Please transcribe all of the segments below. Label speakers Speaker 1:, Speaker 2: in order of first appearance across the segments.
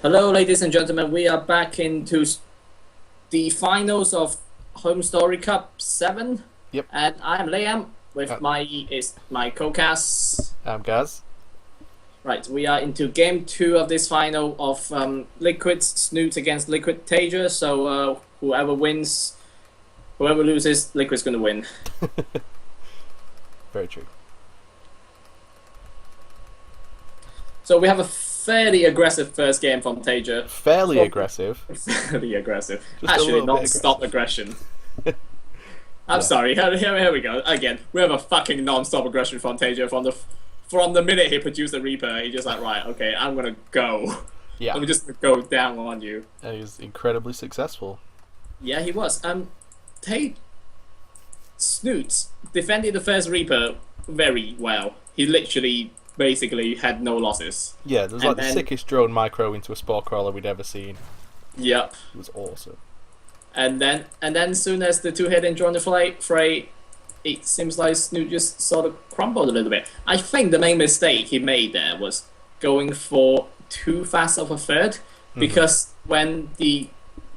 Speaker 1: Hello, ladies and gentlemen. We are back into the finals of Homestory Cup 7.
Speaker 2: Yep.
Speaker 1: And I'm Liam with my co-cast.
Speaker 2: I'm Gaz.
Speaker 1: Right, we are into game 2 of this final of Liquid's Snute against Liquid Taeja. So whoever loses, Liquid's going to win.
Speaker 2: Very true.
Speaker 1: So we have a fairly aggressive first game from Taeja.
Speaker 2: Fairly aggressive.
Speaker 1: Fairly aggressive.
Speaker 2: Just
Speaker 1: Actually,
Speaker 2: a
Speaker 1: non-stop aggression. I'm sorry. Here we go. Again, we have a fucking non-stop aggression from Taeja from the minute he produced the Reaper. He just like, right, okay, I'm gonna go.
Speaker 2: Yeah.
Speaker 1: I'm just gonna go down on you.
Speaker 2: And he was incredibly successful.
Speaker 1: Yeah, he was. Snute defended the first Reaper very well. He literally basically had no losses.
Speaker 2: Yeah, there was the sickest drone micro into a spore crawler we'd ever seen.
Speaker 1: Yep.
Speaker 2: It was awesome.
Speaker 1: And then soon as the two head joined the fray, it seems like Snute just sort of crumbled a little bit. I think the main mistake he made there was going for too fast of a third, because when the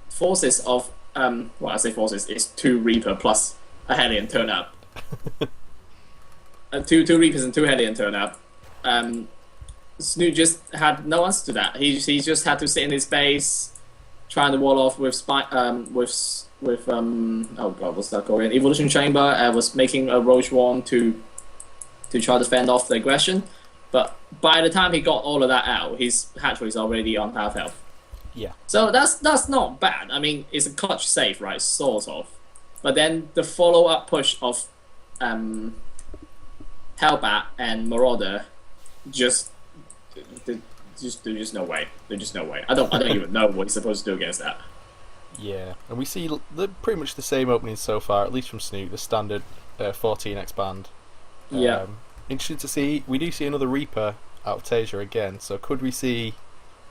Speaker 1: forces of I say forces, it's 2 Reaper plus a Hellion turn up. Two Reapers and 2 Hellion turn up. Snute just had no answer to that. He just had to sit in his base, trying to wall off with oh god, what's that called? Evolution Chamber. Was making a Roche Wand to try to fend off the aggression. But by the time he got all of that out, his hatchery is already on half health.
Speaker 2: Yeah.
Speaker 1: So that's not bad. I mean, it's a clutch save, right? Sort of. But then the follow-up push of Hellbat and Marauder, there's just no way. There's just no way. I don't even know what he's supposed to do against that.
Speaker 2: Yeah, and we see pretty much the same openings so far, at least from Snute, the standard 14 expand.
Speaker 1: Yeah.
Speaker 2: Interesting to see. We do see another Reaper out of Taeja again, so could we see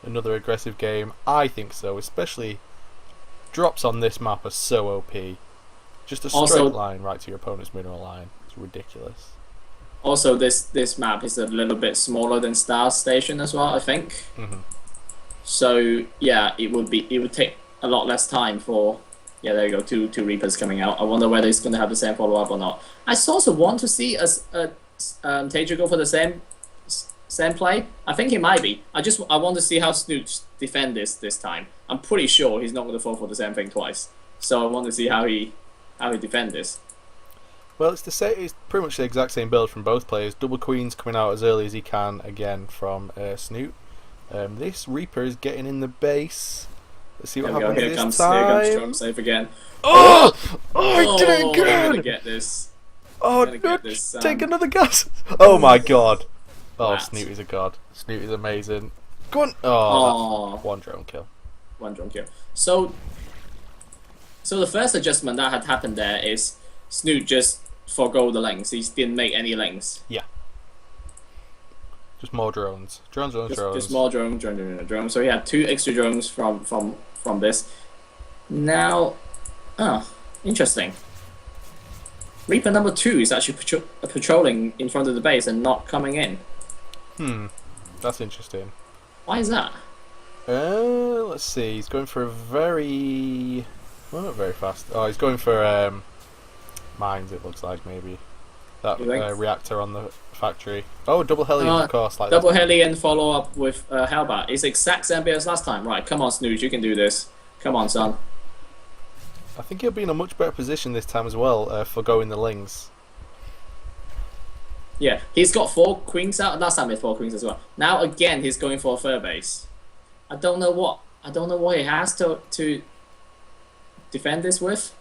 Speaker 2: another aggressive game? I think so, especially drops on this map are so OP. Just a straight line right to your opponent's mineral line. It's ridiculous.
Speaker 1: Also, this map is a little bit smaller than Star Station as well, I think. So yeah, it would take a lot less time for. Yeah, there you go, two Reapers coming out. I wonder whether it's going to have the same follow up or not. I also want to see Taeja go for the same play. I think he might be. I want to see how Snute defend this time. I'm pretty sure he's not going to fall for the same thing twice. So I want to see how he defend this.
Speaker 2: Well, it's pretty much the exact same build from both players. Double Queens coming out as early as he can again from Snute. This Reaper is getting in the base. Let's see what happens this time.
Speaker 1: Here comes Drum Safe again.
Speaker 2: Oh, I did it again!
Speaker 1: I'm gonna get this.
Speaker 2: Oh, no, take another gas! Oh my god. Oh, Snute is a god. Snute is amazing. Go on! Oh, one drone kill.
Speaker 1: One drone kill. So the first adjustment that had happened there is Snute just forgo the lengths. He didn't make any lengths.
Speaker 2: Yeah. Just more drones. Drones.
Speaker 1: Just more drone. So he had 2 extra drones from this. Now, interesting. Reaper number 2 is actually patrolling in front of the base and not coming in.
Speaker 2: That's interesting.
Speaker 1: Why is that?
Speaker 2: Let's see. He's going for well, not very fast. Oh, he's going for mines. It looks like maybe that reactor on the factory. Oh, double Hellion, of course. Like
Speaker 1: double Hellion follow up with Hellbat. It's exact same bit as last time. Right, come on, Snute, you can do this. Come on, son.
Speaker 2: I think he'll be in a much better position this time as well for going the Lings.
Speaker 1: Yeah, he's got 4 queens out. Last time he had 4 queens as well. Now again, he's going for a fur base. I don't know what he has to defend this with.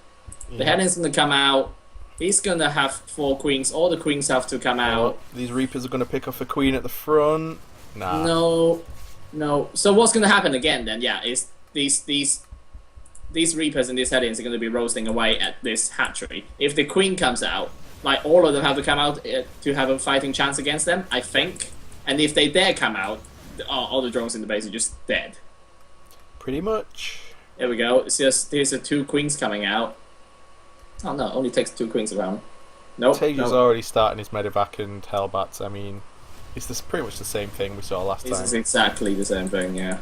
Speaker 1: The Hellion's gonna come out. He's gonna have 4 queens. All the queens have to come out.
Speaker 2: These Reapers are gonna pick off a queen at the front. Nah.
Speaker 1: No. So what's gonna happen again then? Yeah, is these Reapers and these Hellions are gonna be roasting away at this hatchery. If the queen comes out, like all of them have to come out to have a fighting chance against them, I think. And if they dare come out, all the drones in the base are just dead.
Speaker 2: Pretty much.
Speaker 1: There we go. It's just here's the 2 queens coming out. Oh no, only takes 2 queens around. Nope.
Speaker 2: Taeja's already starting his medevac and Hellbats. I mean, It's pretty much the same thing we saw last
Speaker 1: This
Speaker 2: time.
Speaker 1: is exactly the same thing, yeah.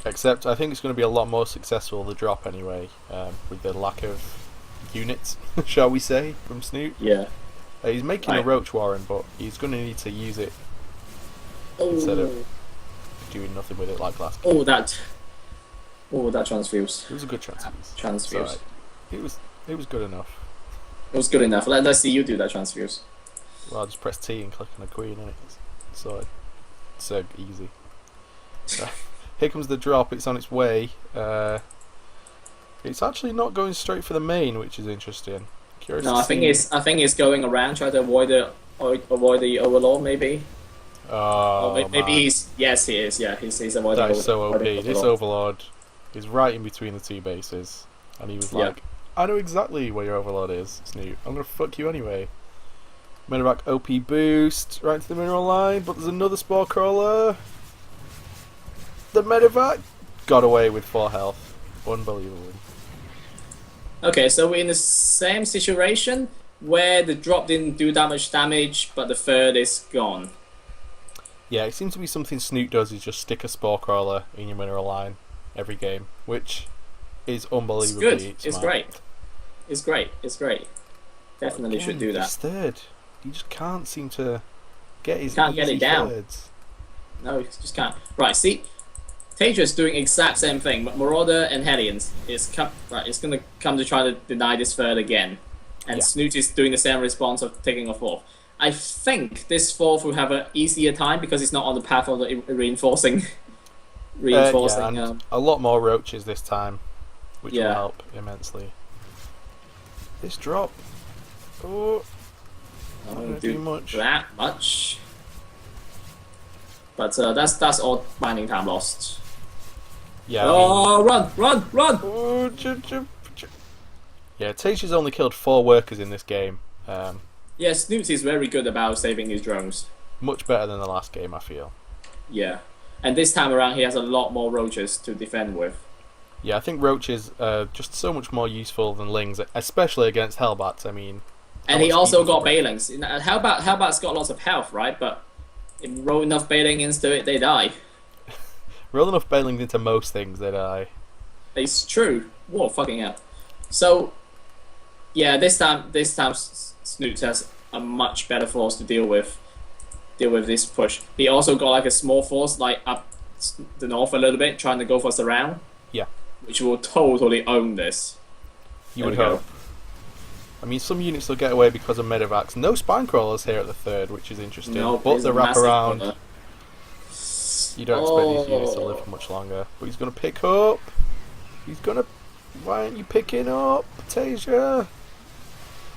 Speaker 2: Except I think it's going to be a lot more successful, the drop anyway, with the lack of units, shall we say, from Snute.
Speaker 1: Yeah.
Speaker 2: He's making a Roach Warren, but he's going to need to use it instead of doing nothing with it like last game.
Speaker 1: That transfuse.
Speaker 2: It was a good transfuse.
Speaker 1: Transfuse.
Speaker 2: It was good enough.
Speaker 1: It was good enough. Let's see you do that transfuse.
Speaker 2: Well, I'll just press T and click on a queen, and it's so easy. Here comes the drop. It's on its way. It's actually not going straight for the main, which is interesting. Curious.
Speaker 1: No, I think it's going around, trying to avoid the overlord, maybe.
Speaker 2: Oh,
Speaker 1: maybe he's he is. Yeah, he's avoiding.
Speaker 2: That is so OP. This overlord is right in between the two bases, and he was like, "I know exactly where your overlord is, Snute. I'm gonna fuck you anyway." Medevac OP boost right into the mineral line, but there's another spore crawler. The Medevac got away with 4 health. Unbelievable.
Speaker 1: Okay, so we're in the same situation where the drop didn't do that much damage, but the third is gone.
Speaker 2: Yeah, it seems to be something Snute does, is just stick a spore crawler in your mineral line every game, which is unbelievably
Speaker 1: It's good.
Speaker 2: smart.
Speaker 1: It's great. It's great. It's great. Definitely should do that.
Speaker 2: This third, he just can't seem to get his
Speaker 1: Can't get it down.
Speaker 2: thirds.
Speaker 1: No, he just can't. Right, see, Taeja's doing exact same thing, but Marauder and Hellions is going to come to try to deny this third again, and Snute is doing the same response of taking a fourth. I think this fourth will have an easier time because it's not on the path of the reinforcing.
Speaker 2: And a lot more roaches this time, which will help immensely. This drop, not going to do much.
Speaker 1: That much. But that's all mining time lost.
Speaker 2: Yeah.
Speaker 1: Run!
Speaker 2: Oh, yeah, Taeja's only killed 4 workers in this game.
Speaker 1: Yeah, Snute is very good about saving his drones.
Speaker 2: Much better than the last game, I feel.
Speaker 1: Yeah. And this time around, he has a lot more roaches to defend with.
Speaker 2: Yeah, I think roaches are just so much more useful than lings, especially against Hellbats. I mean,
Speaker 1: and he also got Bailings. Hellbat's got lots of health, right? But if you roll enough Bailing into it, they die.
Speaker 2: Roll enough Bailings into most things, they die.
Speaker 1: It's true. Whoa, fucking hell. So, yeah, this time Snute has a much better force to deal with this push. He also got like a small force like up the north a little bit, trying to go for surround.
Speaker 2: Yeah.
Speaker 1: Which will totally own this.
Speaker 2: You would hope. I mean, some units will get away because of Medevacs. No spine crawlers here at the third, which is interesting.
Speaker 1: No,
Speaker 2: but the wraparound,
Speaker 1: corner.
Speaker 2: you don't expect these units to live for much longer. But he's going to pick up. Why aren't you picking up, Taeja?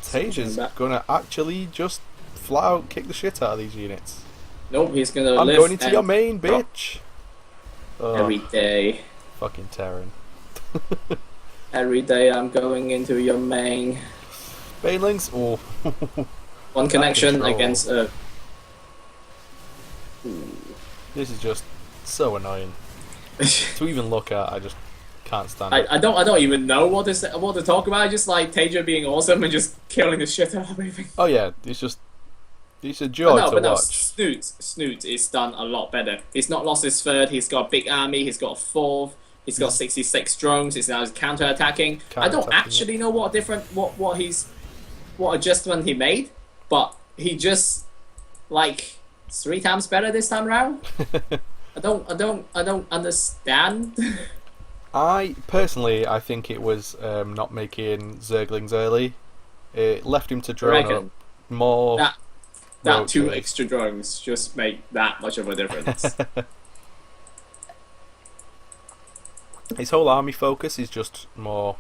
Speaker 2: Taeja's going to actually just flat out kick the shit out of these units.
Speaker 1: Nope, he's going to
Speaker 2: I'm going into your main, bitch.
Speaker 1: Every day.
Speaker 2: Fucking Terran.
Speaker 1: Every day I'm going into your main.
Speaker 2: Banelings? Oh.
Speaker 1: One connection against a...
Speaker 2: This is just so annoying. To even look at, I just can't stand it.
Speaker 1: I don't even know what to talk about. I just like Taeja being awesome and just killing the shit out of everything.
Speaker 2: Oh yeah, it's a joy to watch.
Speaker 1: Snute is done a lot better. He's not lost his third. He's got a big army. He's got a fourth. He's got 66 drones. He's now counter-attacking. I don't actually know what adjustment he made, but he just like 3 times better this time around. I don't understand.
Speaker 2: I think it was not making Zerglings early. It left him to drone up more.
Speaker 1: That 2 extra drones just make that much of a difference.
Speaker 2: His whole army focus is just more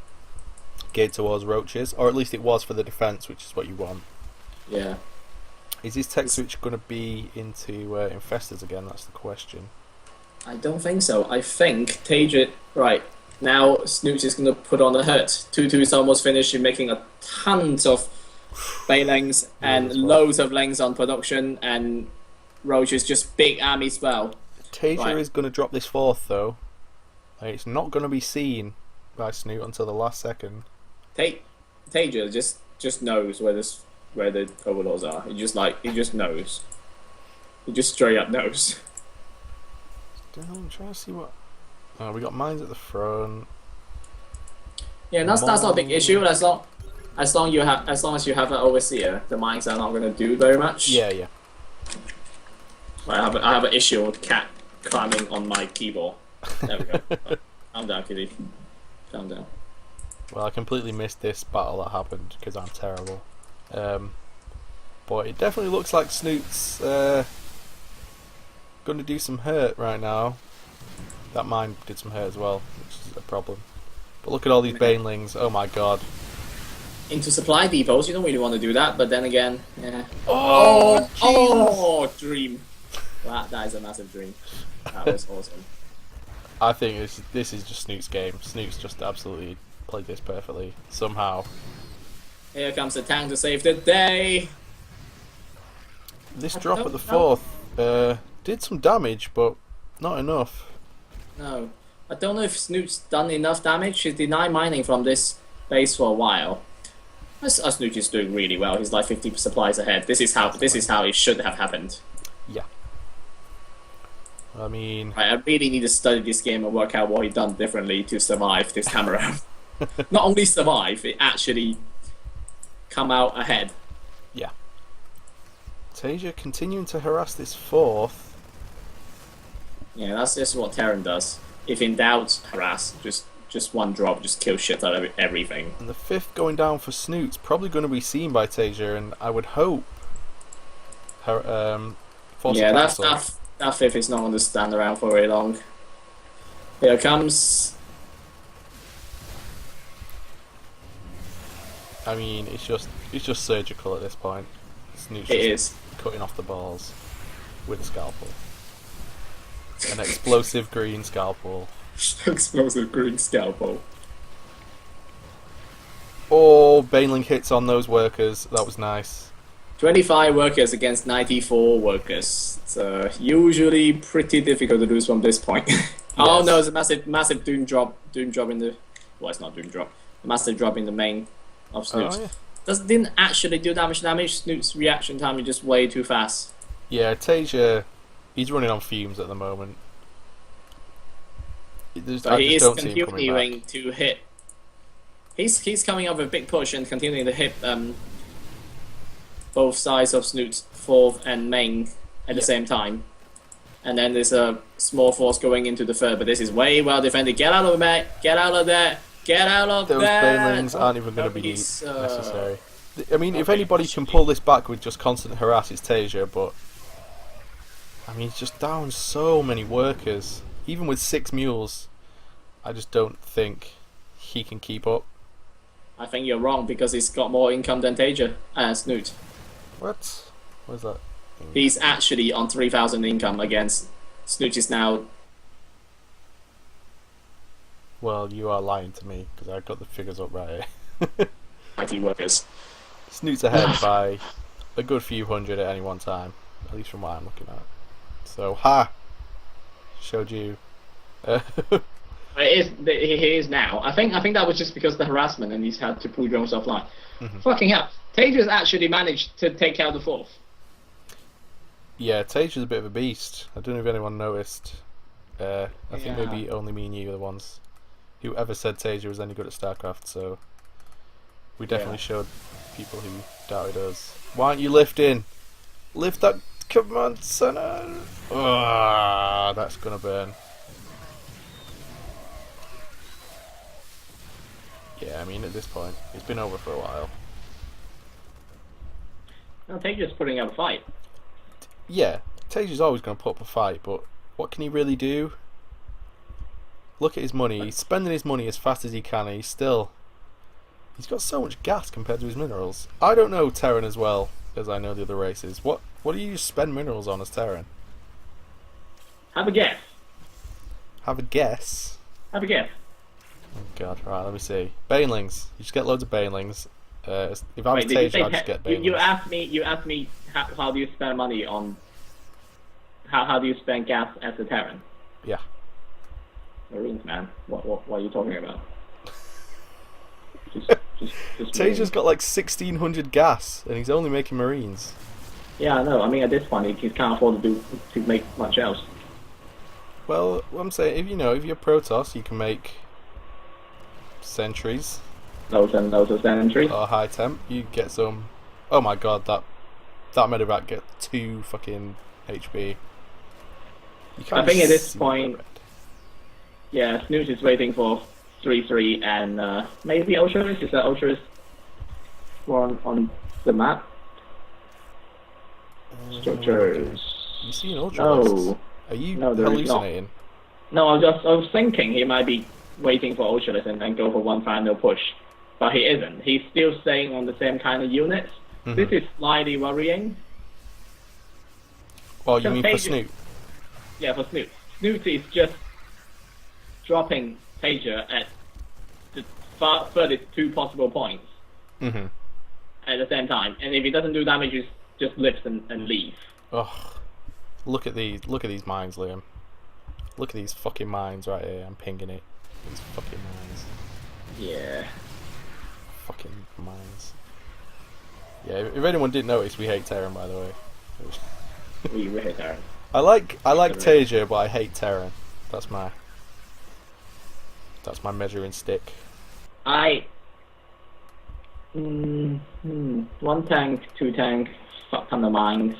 Speaker 2: geared towards roaches, or at least it was for the defense, which is what you want.
Speaker 1: Yeah.
Speaker 2: Is his tech switch going to be into infestors again? That's the question.
Speaker 1: I don't think so. I think Taeja... Right, now Snute is going to put on the hurt. 2-2 is almost finished. You're making a tons of Bailings and loads of lings on production, and roaches just big army spell.
Speaker 2: Taeja is going to drop this fourth, though. It's not going to be seen by Snute until the last second.
Speaker 1: Taeja just knows where the overlords are. He just knows. He just straight up knows.
Speaker 2: I'm trying to see what. Oh, we got mines at the front.
Speaker 1: Yeah, that's not a big issue as long as you have an overseer. The mines are not gonna do very much.
Speaker 2: Yeah, yeah.
Speaker 1: I have an issue with cat climbing on my keyboard. There we go. Calm down, kitty. Calm down.
Speaker 2: Well, I completely missed this battle that happened because I'm terrible. But it definitely looks like Snoot's going to do some hurt right now. That mine did some hurt as well, which is a problem. But look at all these banelings. Oh my god.
Speaker 1: Into supply depots, you don't really want to do that, but then again, yeah.
Speaker 2: Oh,
Speaker 1: dream. That is a massive dream. That was awesome.
Speaker 2: I think this is just Snoot's game. Snoot's just absolutely played this perfectly, somehow.
Speaker 1: Here comes the tank to save the day.
Speaker 2: This drop at the fourth did some damage, but not enough.
Speaker 1: No. I don't know if Snoot's done enough damage. He's denied mining from this base for a while. Snoot is doing really well. He's like 50 supplies ahead. This is how it should have happened.
Speaker 2: Yeah. I mean,
Speaker 1: I really need to study this game and work out what he done differently to survive this time around. Not only survive, it actually come out ahead.
Speaker 2: Yeah. Taeja continuing to harass this fourth.
Speaker 1: Yeah, that's just what Terran does. If in doubt, harass. Just one drop, just kill shit out of everything.
Speaker 2: And the fifth going down for Snoot's probably going to be seen by Taeja, and I would hope her
Speaker 1: yeah, that fifth is not going to stand around for very long. Here it comes.
Speaker 2: I mean, it's just surgical at this point. Snoot's just cutting off the balls with a scalpel. An explosive green scalpel.
Speaker 1: Explosive green scalpel.
Speaker 2: Oh, Baneling hits on those workers. That was nice.
Speaker 1: 25 workers against 94 workers. It's usually pretty difficult to lose from this point. Yes. Oh no, it's a massive doom drop in the... Well, it's not doom drop. A massive drop in the main of Snoot. Oh, yeah. Didn't actually do damage. Snoot's reaction time is just way too fast.
Speaker 2: Yeah, Taeja, he's running on fumes at the moment.
Speaker 1: But he is continuing to hit. He's coming up with a big push and continuing to hit both sides of Snoot's fourth and main at the same time. And then there's a small force going into the third, but this is way well defended. Get out of there! Get out of there! Get out of there!
Speaker 2: Those banelings aren't even going to be necessary. I mean, if anybody can pull this back with just constant harass, it's Taeja, but I mean, he's just down so many workers. Even with 6 mules, I just don't think he can keep up.
Speaker 1: I think you're wrong because he's got more income than Taeja and Snute.
Speaker 2: What? What is that?
Speaker 1: He's actually on 3,000 income against Snute is now.
Speaker 2: Well, you are lying to me because I got the figures up right here.
Speaker 1: 90 workers.
Speaker 2: Snoot's ahead by a good few hundred at any one time, at least from what I'm looking at. So, ha! Showed you.
Speaker 1: He is now. I think that was just because of the harassment and he's had to pull drones offline. Fucking hell. Taeja's actually managed to take out the fourth.
Speaker 2: Yeah, Taeja's a bit of a beast. I don't know if anyone noticed. I think maybe only me and you are the ones who ever said Taeja was any good at Starcraft, so we definitely showed people who doubted us. Why aren't you lifting? Lift that command center! Ah, that's gonna burn. Yeah, I mean, at this point, it's been over for a while.
Speaker 1: No, Taeja's putting up a fight.
Speaker 2: Yeah, Taeja's always going to put up a fight, but what can he really do? Look at his money. He's spending his money as fast as he can, and he's got so much gas compared to his minerals. I don't know Terran as well as I know the other races. What do you spend minerals on as Terran?
Speaker 1: Have a guess.
Speaker 2: Have a guess?
Speaker 1: Have a guess.
Speaker 2: Oh god, right, let me see. Banelings. You just get loads of banelings. If I'm Taeja, I just get banelings.
Speaker 1: You asked me how do you spend money on... How do you spend gas as a Terran?
Speaker 2: Yeah.
Speaker 1: Marines, man. What are you talking about? just
Speaker 2: Taeja's got like 1,600 gas, and he's only making Marines.
Speaker 1: Yeah, no. I mean, at this point, he can't afford to make much else.
Speaker 2: Well, what I'm saying, if you're Protoss, you can make sentries
Speaker 1: Loads and loads of sentries.
Speaker 2: or high temp. You get some. Oh my god, that medevac get 2 fucking HP.
Speaker 1: I think at this point, yeah, Snute is waiting for 3-3 and maybe Ultralis. Is that Ultralis one on the map? Structures.
Speaker 2: You see an Ultralis?
Speaker 1: No.
Speaker 2: Are you
Speaker 1: No, there is not.
Speaker 2: hallucinating?
Speaker 1: No, I was thinking he might be waiting for Ultralis and then go for one final push. But he isn't. He's still staying on the same kind of units. This is slightly worrying.
Speaker 2: Well, you mean for
Speaker 1: Taeja,
Speaker 2: Snute?
Speaker 1: Yeah, for Snute. Snute is just dropping Taeja at the furthest 2 possible points at the same time. And if he doesn't do damage, he just lifts and leave.
Speaker 2: Ugh. Look at these mines, Liam. Look at these fucking mines right here. I'm pinging it. These fucking mines.
Speaker 1: Yeah.
Speaker 2: Fucking mines. Yeah, if anyone didn't notice, we hate Terran, by the way.
Speaker 1: We hate Terran.
Speaker 2: I like Taeja, but I hate Terran. That's my measuring stick.
Speaker 1: One tank, 2 tank, fuck ton of mines.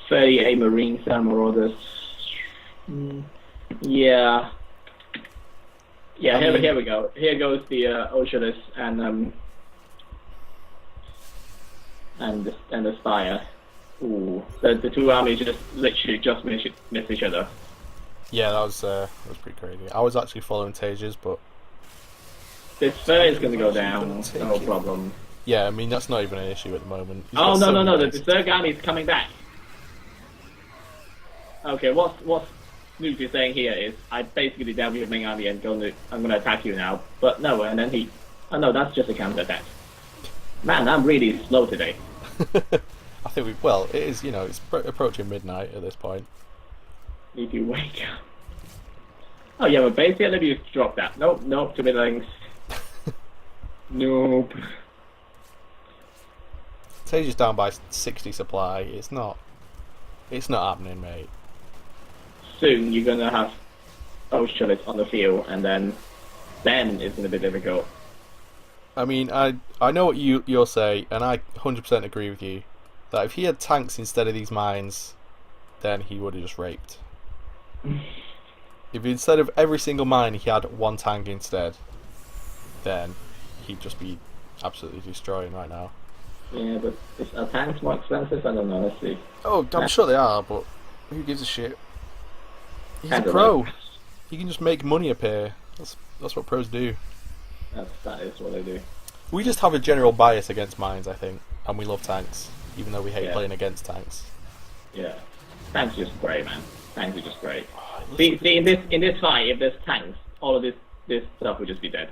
Speaker 1: 38 Marines and Marauders. Yeah. Yeah, here we go. Here goes the Ultralis and the Spire. Ooh, the 2 armies just literally miss each other.
Speaker 2: Yeah, that was pretty crazy. I was actually following Taeja's, but
Speaker 1: this third is going to go down, no problem.
Speaker 2: Yeah, I mean that's not even an issue at the moment.
Speaker 1: Oh no! The third army is coming back. Okay, what Snute is saying here is, I basically dealt with your main army and I'm gonna attack you now. But no, and then oh no, that's just a counter attack. Man, I'm really slow today.
Speaker 2: I think it is, it's approaching midnight at this point.
Speaker 1: Need to wake up. Oh yeah, but basically let me just drop that. Nope, too many things. Nope.
Speaker 2: Taeja's down by 60 supply. It's not happening, mate.
Speaker 1: Soon you're gonna have Ultralis on the field, and then it's gonna be difficult.
Speaker 2: I mean, I know what you'll say, and I 100% agree with you, that if he had tanks instead of these mines, then he would have just raped. If instead of every single mine he had 1 tank instead, then he'd just be absolutely destroying right now.
Speaker 1: Yeah, but are tanks more expensive? I don't know, let's see.
Speaker 2: Oh, I'm sure they are, but who gives a shit? He's a pro. He can just make money appear. That's what pros do.
Speaker 1: That is what they do.
Speaker 2: We just have a general bias against mines, I think, and we love tanks, even though we hate playing against tanks.
Speaker 1: Yeah, tanks are just great, man. Tanks are just great. See, in this fight, if there's tanks, all of this stuff would just be dead.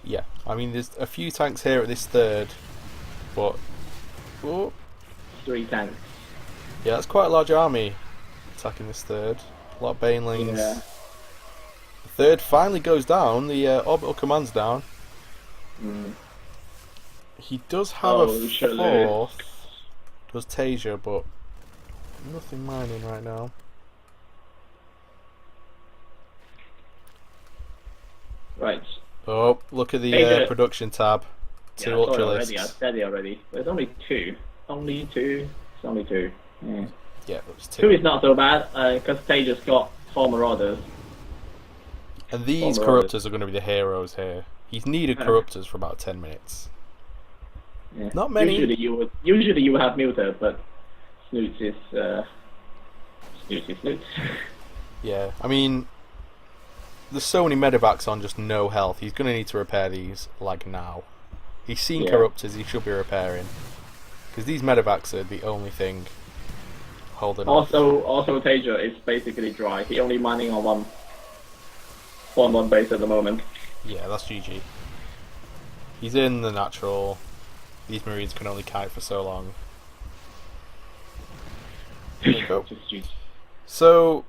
Speaker 2: Yeah, I mean, there's a few tanks here at this third, but
Speaker 1: 3 tanks.
Speaker 2: Yeah, that's quite a large army attacking this third. A lot of banelings.
Speaker 1: Yeah.
Speaker 2: The third finally goes down. The orbital command's down. He does have a 4th. Does Taeja, but nothing mining right now.
Speaker 1: Right.
Speaker 2: Oh, look at the production tab. 2 Ultralisks.
Speaker 1: I said it already. There's only 2. Only 2. It's only 2. Yeah.
Speaker 2: Yeah, it was 2.
Speaker 1: 2 is not so bad, because Taeja's got 4 Marauders.
Speaker 2: And these Corruptors are going to be the heroes here. He's needed Corruptors for about 10 minutes.
Speaker 1: Yeah.
Speaker 2: Not many.
Speaker 1: Usually you would have Muta, but Snute is Snute.
Speaker 2: Yeah, I mean, there's so many medevacs on just no health. He's going to need to repair these, like, now. He's seen Corruptors, he should be repairing. Because these medevacs are the only thing holding off.
Speaker 1: Also Taeja is basically dry. He's only mining on one base at the moment.
Speaker 2: Yeah, that's GG. He's in the natural. These Marines can only kite for so long. There you go.
Speaker 1: Just GG.
Speaker 2: So,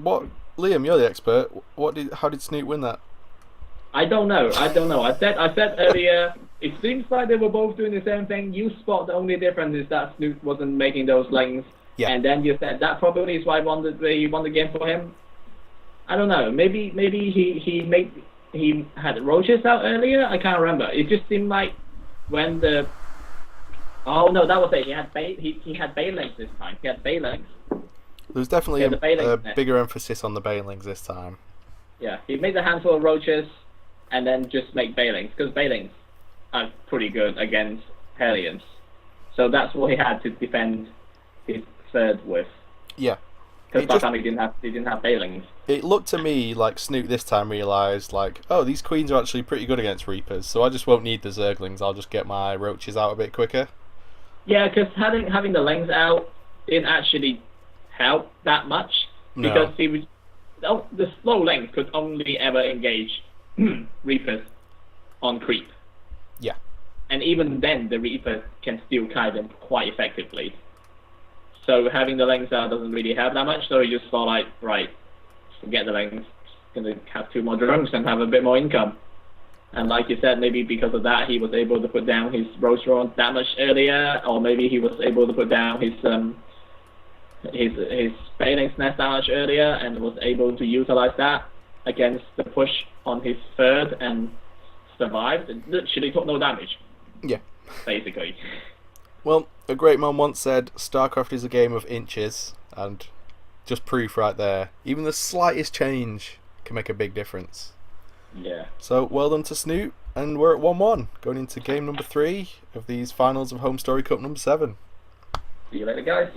Speaker 2: Liam, you're the expert. How did Snute win that?
Speaker 1: I don't know. I said earlier It seems like they were both doing the same thing. You spot the only difference is that Snute wasn't making those lanes.
Speaker 2: Yeah.
Speaker 1: And then you said that probably is why he won the game for him. I don't know. Maybe he had roaches out earlier. I can't remember. It just seemed like when the oh no, that was it. He had Baelings this time. He had Baelings.
Speaker 2: There was definitely a bigger emphasis on the Baelings this time.
Speaker 1: Yeah, he made a handful of roaches, and then just make Baelings because Baelings are pretty good against Hellions. So that's what he had to defend his third with.
Speaker 2: Yeah.
Speaker 1: Because last time he didn't have Baelings.
Speaker 2: It looked to me like Snute this time realised, like, oh, these queens are actually pretty good against Reapers, so I just won't need the Zerglings, I'll just get my roaches out a bit quicker.
Speaker 1: Yeah, because having the lengths out didn't actually help that much, because the slow length could only ever engage Reapers on creep.
Speaker 2: Yeah. And
Speaker 1: even then, the Reaper can still kite them quite effectively. So having the lengths out doesn't really help that much, so he just thought like, right, forget the lengths, gonna have 2 more drones and have a bit more income. And like you said, maybe because of that he was able to put down his Rose Drone that much earlier, or maybe he was able to put down his Baeling's Nest that much earlier and was able to utilize that against the push on his third and survived and literally took no damage.
Speaker 2: Yeah.
Speaker 1: Basically.
Speaker 2: Well, a great man once said, Starcraft is a game of inches, and just proof right there. Even the slightest change can make a big difference.
Speaker 1: Yeah.
Speaker 2: So, well done to Snute, and we're at 1-1, going into game number 3 of these finals of Homestory Cup number 7.
Speaker 1: See you later, guys.